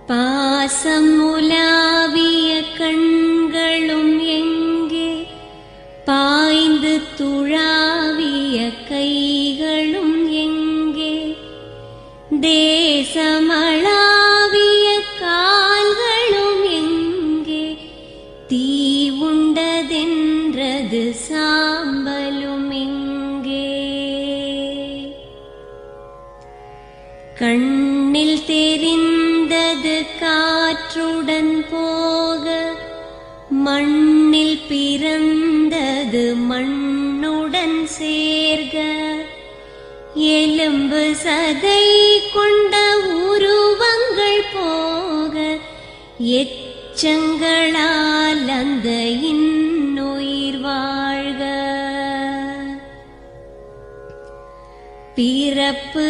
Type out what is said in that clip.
பாசம் உலாவிய கண்களும் எங்கே, பாய்ந்து துழாவிய கைகளும் எங்கே, தேசமளாவிய கால்களும் எங்கே, தீ உண்டதென்றது சாம்பலும் எங்கே. கண்ணில் தெரிந்தது காற்றுடன் போக, மண்ணில் பிறந்தது மண்ணுடன் சேர்க, எலும்பு சதை கொண்ட உருவங்கள் போக, எச்சங்களால் அந்த இன்னுயிர் வாழ்க. பிறப்பு